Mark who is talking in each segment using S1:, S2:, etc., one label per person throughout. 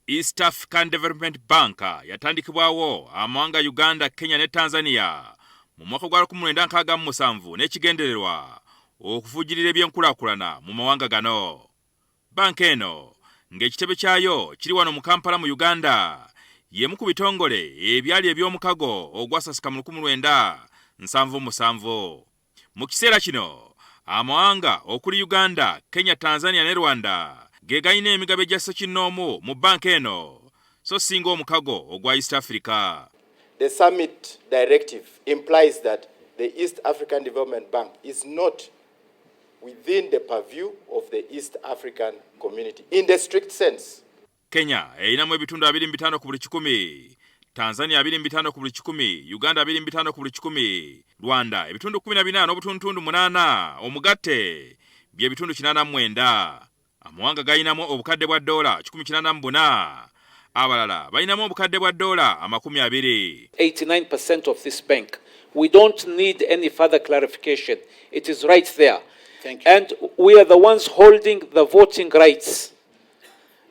S1: East African Development Bank yatandikibwawo amawanga Uganda, Kenya ne Tanzania mu mwaka gwa 1967 n'ekigendererwa okuvujjirira ebyenkulaakulana mu mawanga gano. Banka eno ng'ekitebe kyayo kiri wano mu Kampala mu Uganda y'emu ku bitongole ebyali eby'omukago ogwasasika mu 1977. Mu kiseera kino amawanga okuli Uganda, Kenya, Tanzania ne Rwanda ge galina emigabo egya ssekinnoomu mu banka eno so singa omukago ogwa East Africa.
S2: The summit directive implies that the East African Development Bank is not within the purview of the East African community in the strict sense.
S1: Kenya erinamu ebitundu 25 ku buli 100, Tanzania 25 ku buli 100, Uganda 25 ku buli 100, Rwanda ebitundu 14 n'obutundu 8, omugatte bye bitundu 89. Amawanga galinamu obukadde bwa dola 184, abalala balinamu obukadde bwa dola 20.
S3: 89% of this bank. We don't need any further clarification. It is right there.
S2: Thank you.
S3: And we are the ones holding the voting rights.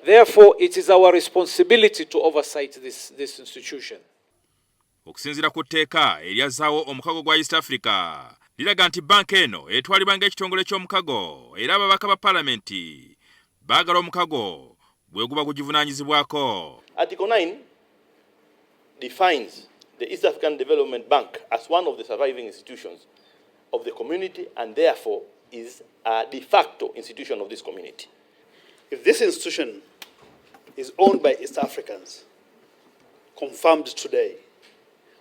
S3: Therefore, it is our responsibility to oversight this institution.
S1: Okusinziira ku tteeka eryazzaawo omukago gwa East Africa liraga nti banka eno etwalibwa ng'ekitongole ky'omukago era ababaka ba Palamenti baagala omukago bwe guba gugivunaanyizibwako.
S2: Article 9 defines the East African Development Bank as one of the surviving institutions of the community and therefore is a de facto institution of this community.
S4: If this institution is owned by East Africans, confirmed today,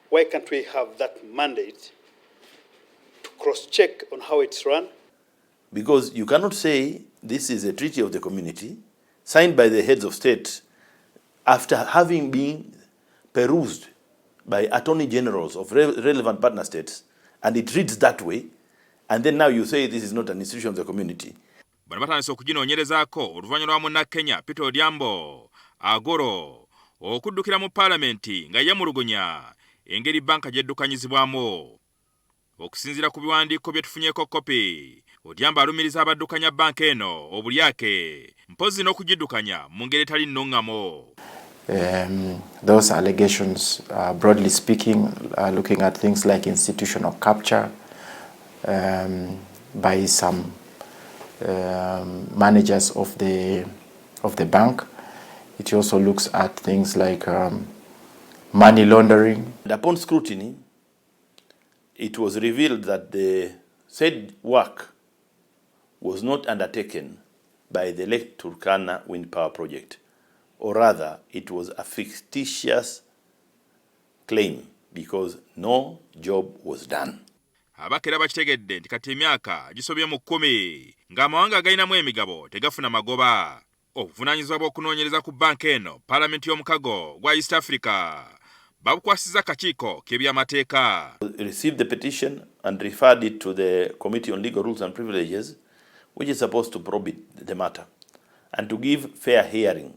S4: why can't we have that mandate to cross-check on how it's run?
S5: Because you cannot say this is a treaty of the community signed by the heads of state after having been perused by attorney generals of relevant partner states, and it reads that way, and then now you say this is not an institution of the community.
S1: Bano batandise okuginoonyerezaako oluvannyuma lwa munnakenya Peter Odhiambo Agoro okuddukira mu Palamenti nga yemulugunya engeri banka gyeddukanyizibwamu. Okusinziira ku biwandiiko bye tufunyeeko kopi, Odhiambo alumiriza abaddukanya banka eno obulyake mpozi n'okugiddukanya mu ngeri etali nnongamo.
S6: Those allegations, broadly speaking, are looking at things like institutional capture by some managers of the bank. It also looks at things like money laundering.
S5: And upon scrutiny, it was revealed that the said work was not undertaken by the Lake Turkana wind power project, or rather it was a fictitious claim because no job was done.
S1: Abakera bakitegedde nti kati emyaka gisobye mu 10 ng'amawanga galinamu emigabo tegafuna magoba. Obuvunaanyizibwa bw'okunoonyereza ku banka eno Palamenti y'omukago gwa East Africa babukwasiza akakiiko k'ebyamateeka.
S5: Received the petition and referred it to the Committee on Legal Rules and Privileges, which is supposed to probe the matter and to give fair hearing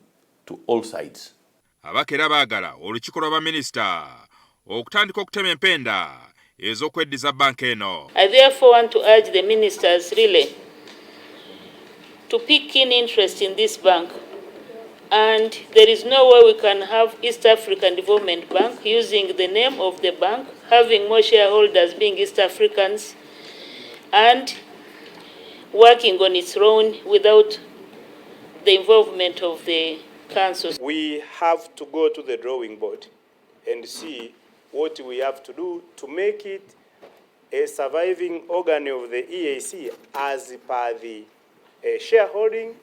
S5: to all sides.
S1: Abakera baagala olukiiko lw'abaminisita okutandika okutema empenda ez'okweddiza banka eno.
S7: I therefore want to urge the ministers really to pick keen interest in this bank, and there is no way we can have East African Development Bank using the name of the bank, having more shareholders being East Africans, and working on its own without the involvement of the councils.
S8: We have to go to the drawing board and see what we have to do to make it a surviving organ of the EAC as per the shareholding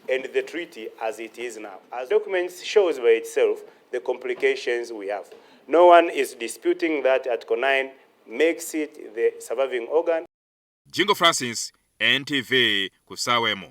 S8: and the treaty as it is now. As documents shows by itself the complications we have. No one is disputing that Article 9 makes it the surviving organ.
S1: Jjingo Francis, NTV, ku ssaawa emu.